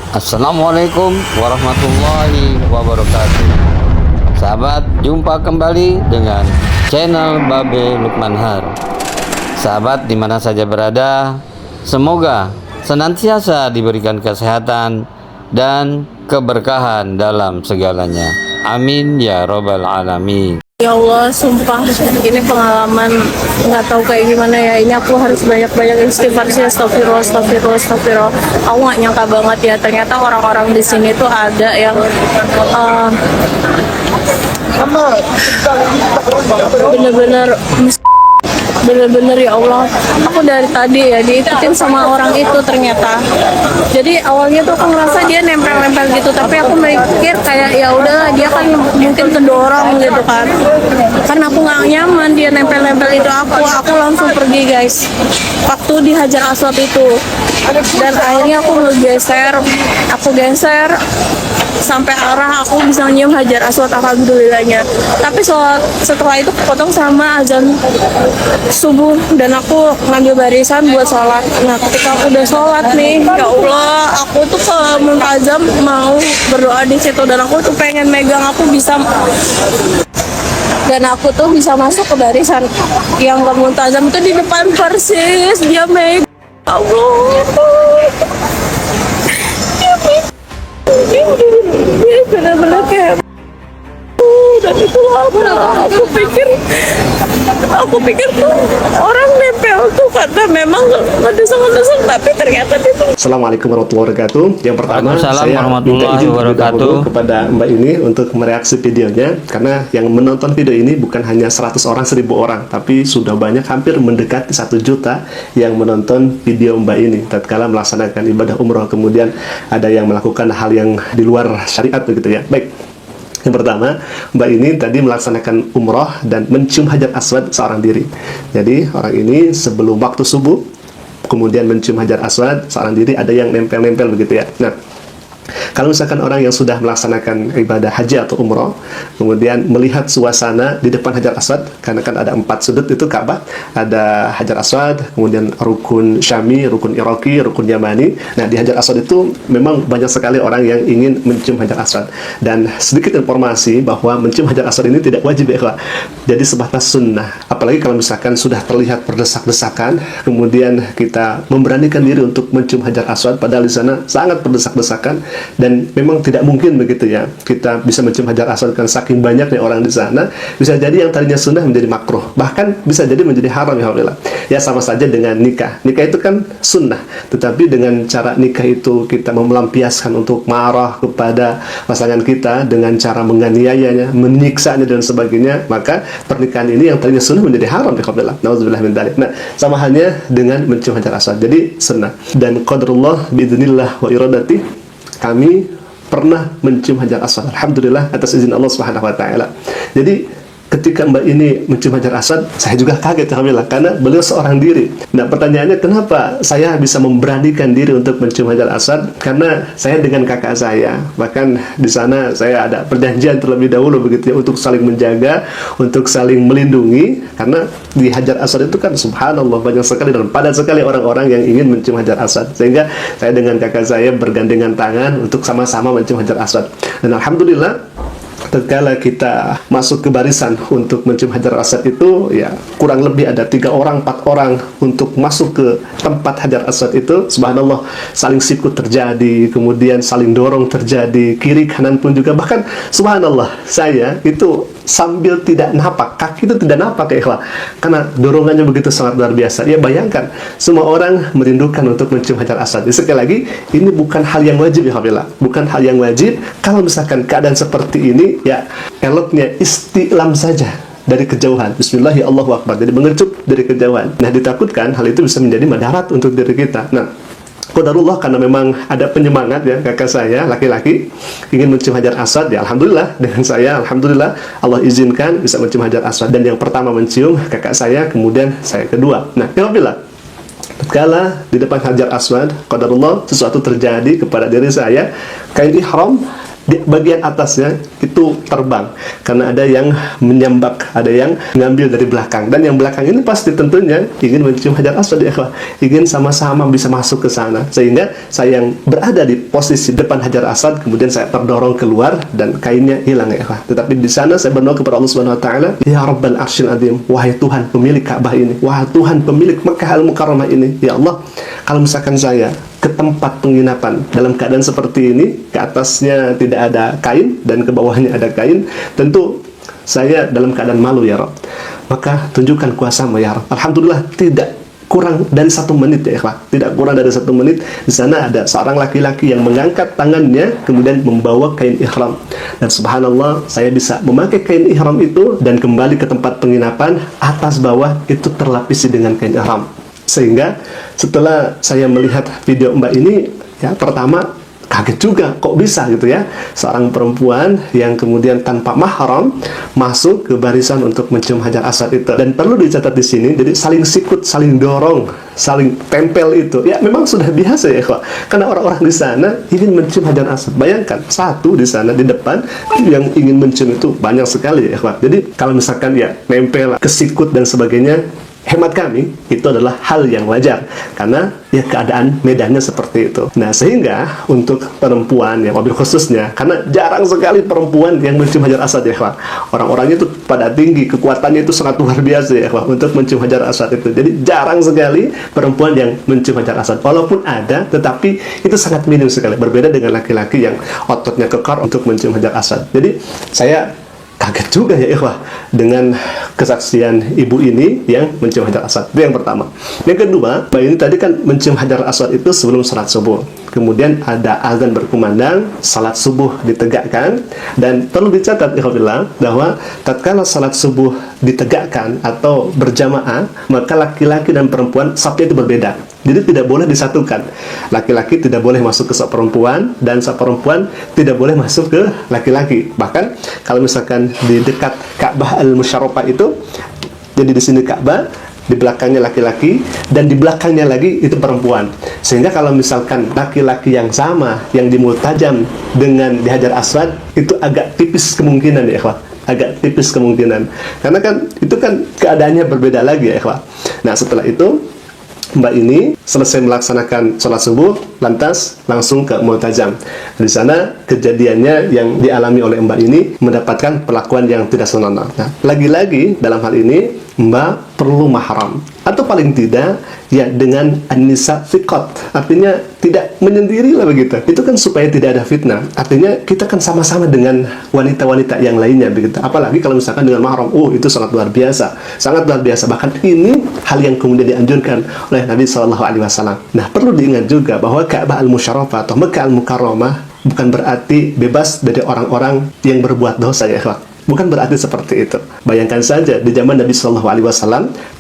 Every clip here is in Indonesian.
Assalamualaikum warahmatullahi wabarakatuh. Sahabat, jumpa kembali dengan channel Babe Lukman Har. Sahabat dimana saja berada, semoga senantiasa diberikan kesehatan dan keberkahan dalam segalanya. Amin ya robbal alamin. Ya Allah, sumpah ini pengalaman nggak tahu kayak gimana ya. Ini aku harus banyak-banyak istighfar sih. Astagfirullah, astagfirullah, astagfirullah. Aku nggak nyangka banget ya. Ternyata orang-orang di sini tuh ada yang bener-bener ya Allah, aku dari tadi ya diikutin sama orang itu ternyata. Jadi awalnya tuh aku ngerasa dia nempel-nempel gitu, tapi aku mikir kayak ya udah dia kan mungkin kedorong gitu kan. Karena aku nggak nyaman dia nempel-nempel itu, aku langsung pergi guys. Waktu dihajar aswad itu, dan akhirnya aku geser sampai arah aku bisa nyium hajar aswad, alhamdulillahnya. Tapi setelah itu kepotong sama azan subuh dan aku ngambil barisan buat sholat. Nah ketika aku udah sholat nih, ya Allah, aku tuh ke Muntazam mau berdoa di situ dan aku tuh pengen megang, aku bisa masuk ke barisan yang ke Muntazam itu di depan persis dia megang. Ya Allah, dia benar-benar kayak dan itulah aku pikir tuh orang nempel tuh karena memang ngedesak-ngedesak, tapi ternyata itu. Assalamualaikum warahmatullahi wabarakatuh. Yang pertama saya minta izin terlebih dahulu kepada Mbak ini untuk mereaksi videonya, karena yang menonton video ini bukan hanya 100 orang, 1000 orang, tapi sudah banyak, hampir mendekati 1 juta yang menonton video Mbak ini tatkala melaksanakan ibadah umroh, kemudian ada yang melakukan hal yang di luar syariat begitu ya. Baik, yang pertama, Mbak ini tadi melaksanakan umroh dan mencium hajar aswad seorang diri. Jadi orang ini sebelum waktu subuh kemudian mencium hajar aswad seorang diri, ada yang nempel-nempel begitu ya. Nah, kalau misalkan orang yang sudah melaksanakan ibadah haji atau umroh kemudian melihat suasana di depan hajar aswad, karena kan ada 4 sudut itu Ka'bah, ada hajar aswad, kemudian rukun Syami, rukun Iraqi, rukun Yamani. Nah di hajar aswad itu memang banyak sekali orang yang ingin mencium hajar aswad, dan sedikit informasi bahwa mencium hajar aswad ini tidak wajib ya, jadi sebatas sunnah. Apalagi kalau misalkan sudah terlihat berdesak-desakan kemudian kita memberanikan diri untuk mencium hajar aswad, padahal di sana sangat berdesak-desakan dan memang tidak mungkin begitu ya kita bisa mencium hajar aswad kan saking banyaknya orang di sana. Bisa jadi yang tadinya sunnah menjadi makruh, bahkan bisa jadi menjadi haram ya alhamdulillah. Ya sama saja dengan nikah itu kan sunnah, tetapi dengan cara nikah itu kita melampiaskan untuk marah kepada pasangan kita dengan cara menganiayanya, menyiksanya dan sebagainya, maka pernikahan ini yang tadinya sunnah menjadi haram ya alhamdulillah. Nauzubillah min dzalik. Nah sama halnya dengan mencium hajar aswad, jadi sunnah. Dan qadarullah biidznillah wa iradati, kami pernah mencium hajar aswad, alhamdulillah atas izin Allah Subhanahu wa taala. Jadi ketika Mbak ini mencium hajar aswad, saya juga kaget alhamdulillah, karena beliau seorang diri. Nah pertanyaannya, kenapa saya bisa memberanikan diri untuk mencium hajar aswad? Karena saya dengan kakak saya, bahkan di sana saya ada perjanjian terlebih dahulu begitu ya, untuk saling menjaga, untuk saling melindungi. Karena di hajar aswad itu kan subhanallah banyak sekali dan padat sekali orang-orang yang ingin mencium hajar aswad, sehingga saya dengan kakak saya bergandengan tangan untuk sama-sama mencium hajar aswad. Dan alhamdulillah tatkala kita masuk ke barisan untuk mencium hajar aswad itu, ya kurang lebih ada 3 orang, 4 orang untuk masuk ke tempat hajar aswad itu. Subhanallah, saling sikut terjadi, kemudian saling dorong terjadi, kiri kanan pun juga. Bahkan subhanallah, saya itu sambil tidak napak, kaki itu tidak napak ya ikhwah, karena dorongannya begitu sangat luar biasa. Ya bayangkan, semua orang merindukan untuk mencium hajar aswad. Jadi, sekali lagi, ini bukan hal yang wajib ya alhamdulillah, bukan hal yang wajib. Kalau misalkan keadaan seperti ini, ya eloknya istilam saja dari kejauhan, bismillah ya Allahu akbar, jadi mengecup dari kejauhan. Nah ditakutkan hal itu bisa menjadi madarat untuk diri kita. Nah qadarullah, karena memang ada penyemangat ya, kakak saya laki-laki ingin mencium hajar aswad, ya alhamdulillah dengan saya, alhamdulillah Allah izinkan bisa mencium hajar aswad. Dan yang pertama mencium kakak saya, kemudian saya kedua. Nah alhamdulillah, tatkala di depan hajar aswad, qadarullah sesuatu terjadi kepada diri saya, kain ihram di bagian atasnya itu terbang, karena ada yang menyambak, ada yang mengambil dari belakang, dan yang belakang ini pasti tentunya ingin mencium Hajar Aswad ya ikhwah, ingin sama-sama bisa masuk ke sana, sehingga saya yang berada di posisi depan Hajar Aswad, kemudian saya terdorong keluar dan kainnya hilang ya ikhwah. Tetapi di sana saya berdoa kepada Allah Subhanahu wa taala, ya Rabbal Arsyil Azim, wahai Tuhan pemilik Ka'bah ini, wahai Tuhan pemilik Makkah Al-Mukarramah ini, ya Allah, kalau misalkan saya ke tempat penginapan dalam keadaan seperti ini, ke atasnya tidak ada kain dan ke bawahnya ada kain, tentu saya dalam keadaan malu ya Rabb. Maka tunjukkan kuasa-Mu ya Rabb. Alhamdulillah tidak kurang dari 1 menit ya ikhwah, tidak kurang dari 1 menit. Di sana ada seorang laki-laki yang mengangkat tangannya kemudian membawa kain ihram, dan subhanallah saya bisa memakai kain ihram itu dan kembali ke tempat penginapan, atas bawah itu terlapisi dengan kain ihram. Sehingga setelah saya melihat video Mbak ini, ya pertama kaget juga, kok bisa gitu ya, seorang perempuan yang kemudian tanpa mahram masuk ke barisan untuk mencium Hajar Aswad itu. Dan perlu dicatat di sini, jadi saling sikut, saling dorong, saling tempel itu, ya memang sudah biasa ya kok, karena orang-orang di sana ingin mencium Hajar Aswad. Bayangkan, satu di sana di depan yang ingin mencium itu banyak sekali ya kok. Jadi kalau misalkan ya nempel, kesikut dan sebagainya, hemat kami itu adalah hal yang wajar, karena ya keadaan medannya seperti itu. Nah, sehingga untuk perempuan ya, mobil khususnya, karena jarang sekali perempuan yang mencium Hajar Aswad ya Pak. Orang-orangnya itu pada tinggi, kekuatannya itu sangat luar biasa ya Pak, untuk mencium Hajar Aswad itu. Jadi jarang sekali perempuan yang mencium Hajar Aswad. Walaupun ada, tetapi itu sangat minim sekali, berbeda dengan laki-laki yang ototnya kekar untuk mencium Hajar Aswad. Jadi saya kaget juga ya ikhwah dengan kesaksian ibu ini yang mencium Hajar Aswad. Itu yang pertama. Yang kedua, Mbak ini tadi kan mencium Hajar Aswad itu sebelum salat subuh. Kemudian ada azan berkumandang, salat subuh ditegakkan, dan perlu dicatat ikhwah bahwa tatkala salat subuh ditegakkan atau berjamaah, maka laki-laki dan perempuan safnya itu berbeda. Jadi tidak boleh disatukan. Laki-laki tidak boleh masuk ke saf perempuan, dan saf perempuan tidak boleh masuk ke laki-laki. Bahkan kalau misalkan di dekat Ka'bah Al-Musyarrafah itu, jadi di sini Ka'bah, di belakangnya laki-laki, dan di belakangnya lagi itu perempuan. Sehingga kalau misalkan laki-laki yang sama, yang di Multajam dengan di Hajar Aswad, itu agak tipis kemungkinan ya ikhwah, agak tipis kemungkinan. Karena kan itu kan keadaannya berbeda lagi ya ikhwah. Nah, setelah itu Mbak ini selesai melaksanakan sholat subuh, lantas langsung ke Multajam. Di sana kejadiannya yang dialami oleh Mbak ini mendapatkan perlakuan yang tidak senonoh. Nah, lagi-lagi dalam hal ini Mbak perlu mahram, atau paling tidak ya dengan an-nisa thiqat, artinya tidak menyendiri lah begitu. Itu kan supaya tidak ada fitnah. Artinya kita kan sama-sama dengan wanita-wanita yang lainnya begitu. Apalagi kalau misalkan dengan mahram, oh itu sangat luar biasa, sangat luar biasa. Bahkan ini hal yang kemudian dianjurkan oleh Nabi SAW. Nah, perlu diingat juga bahwa Ka'bah Al-Musyarrafah atau Makkah Al-Mukarramah bukan berarti bebas dari orang-orang yang berbuat dosa ya ikhwah. Bukan berarti seperti itu. Bayangkan saja di zaman Nabi SAW,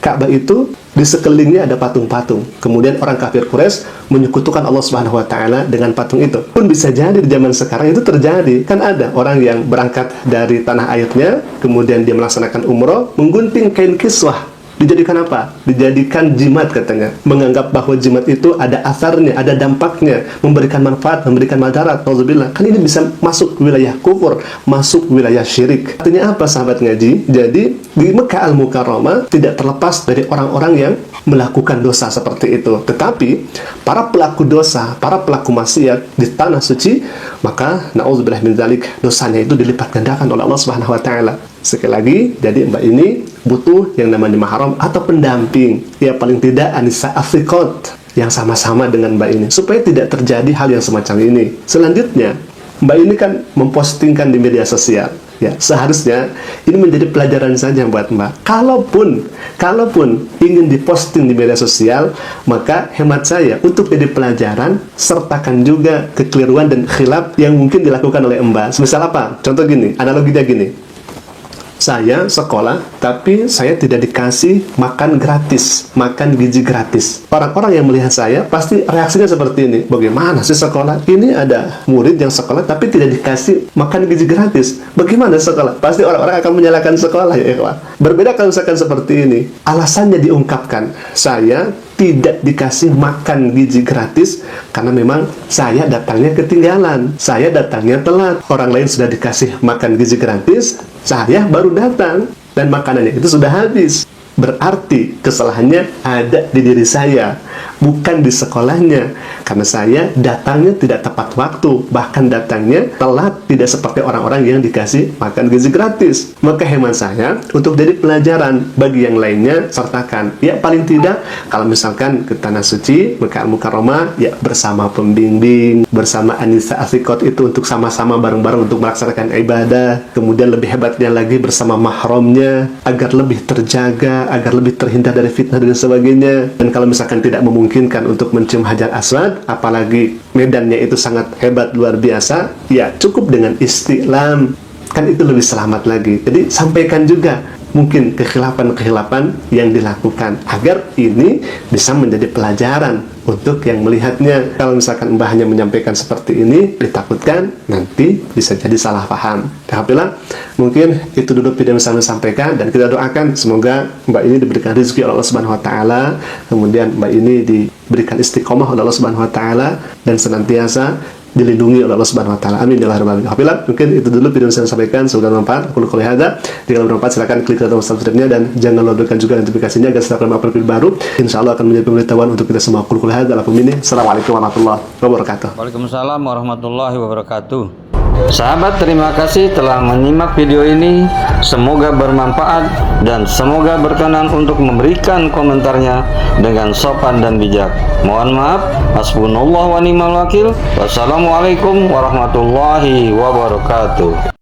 Ka'bah itu di sekelilingnya ada patung-patung. Kemudian orang kafir Quraisy menyekutukan Allah Subhanahu wa taala dengan patung itu. Pun bisa jadi di zaman sekarang itu terjadi. Kan ada orang yang berangkat dari tanah airnya, kemudian dia melaksanakan umroh, menggunting kain kiswah. Dijadikan apa? Dijadikan jimat katanya. Menganggap bahwa jimat itu ada asarnya, ada dampaknya, memberikan manfaat, memberikan madarat. Nauzubillah. Kan ini bisa masuk wilayah kufur, masuk wilayah syirik. Artinya apa sahabat ngaji? Jadi di Makkah Al-Mukarramah tidak terlepas dari orang-orang yang melakukan dosa seperti itu. Tetapi para pelaku dosa, para pelaku maksiat di tanah suci, maka nauzubillah min dzalik, dosanya itu dilipat gandakan oleh Allah Subhanahu wa taala. Sekali lagi, jadi Mbak ini butuh yang namanya mahram atau pendamping, ya paling tidak anisa afiqot yang sama-sama dengan Mbak ini, supaya tidak terjadi hal yang semacam ini. Selanjutnya, Mbak ini kan mempostingkan di media sosial, ya seharusnya ini menjadi pelajaran saja buat Mbak. Kalaupun ingin diposting di media sosial, maka hemat saya untuk jadi pelajaran, sertakan juga kekeliruan dan khilaf yang mungkin dilakukan oleh Mbak. Misal apa? Contoh gini, analoginya gini. Saya sekolah, tapi saya tidak dikasih makan gratis, makan gizi gratis. Orang-orang yang melihat saya pasti reaksinya seperti ini. Bagaimana sih sekolah? Ini ada murid yang sekolah tapi tidak dikasih makan gizi gratis. Bagaimana sekolah? Pasti orang-orang akan menyalahkan sekolah ya ikhwan. Berbeda kalau misalkan seperti ini. Alasannya diungkapkan. Saya tidak dikasih makan gizi gratis karena memang saya datangnya ketinggalan, saya datangnya telat. Orang lain sudah dikasih makan gizi gratis, saya baru datang dan makanannya itu sudah habis. Berarti kesalahannya ada di diri saya, bukan di sekolahnya. Karena saya datangnya tidak tepat waktu, bahkan datangnya telat, tidak seperti orang-orang yang dikasih makan gizi gratis. Maka hemat saya, untuk jadi pelajaran bagi yang lainnya, sertakan. Ya paling tidak, kalau misalkan ke Tanah Suci, Mekah Al-Mukarramah, ya bersama pembimbing, bersama Anissa Asikot itu untuk sama-sama bareng-bareng untuk melaksanakan ibadah. Kemudian lebih hebatnya lagi bersama mahramnya, agar lebih terjaga, agar lebih terhindar dari fitnah dan sebagainya. Dan kalau misalkan tidak memungkinkan untuk mencium Hajar Aswad, apalagi medannya itu sangat hebat luar biasa, ya cukup dengan istilam, kan itu lebih selamat lagi. Jadi sampaikan juga mungkin kekhilafan-kekhilafan yang dilakukan agar ini bisa menjadi pelajaran untuk yang melihatnya. Kalau misalkan Mbah hanya menyampaikan seperti ini, ditakutkan nanti bisa jadi salah paham. Alhamdulillah, mungkin itu dulu video yang bisa kami sampaikan, dan kita doakan semoga Mbak ini diberikan rezeki oleh Allah Subhanahu wa taala, kemudian Mbak ini diberikan istiqomah oleh Allah Subhanahu wa taala dan senantiasa dilindungi oleh Allah Subhanahu wa taala. Amin ya rabbal alamin. Alhamdulillah, mungkin itu dulu video yang saya sampaikan, semoga bermanfaat. Aku qouli hadza. Jika bermanfaat silakan klik tombol subscribe-nya dan jangan lupa berikan juga notifikasinya agar setiap kali upload video baru, insyaallah akan menjadi pemberitahuan untuk kita semua. Aku qouli hadza. Assalamualaikum warahmatullahi wabarakatuh. Waalaikumsalam warahmatullahi wabarakatuh. Sahabat, terima kasih telah menyimak video ini. Semoga bermanfaat dan semoga berkenan untuk memberikan komentarnya dengan sopan dan bijak. Mohon maaf. Hasbunallah wa ni'mal wakil. Wassalamualaikum warahmatullahi wabarakatuh.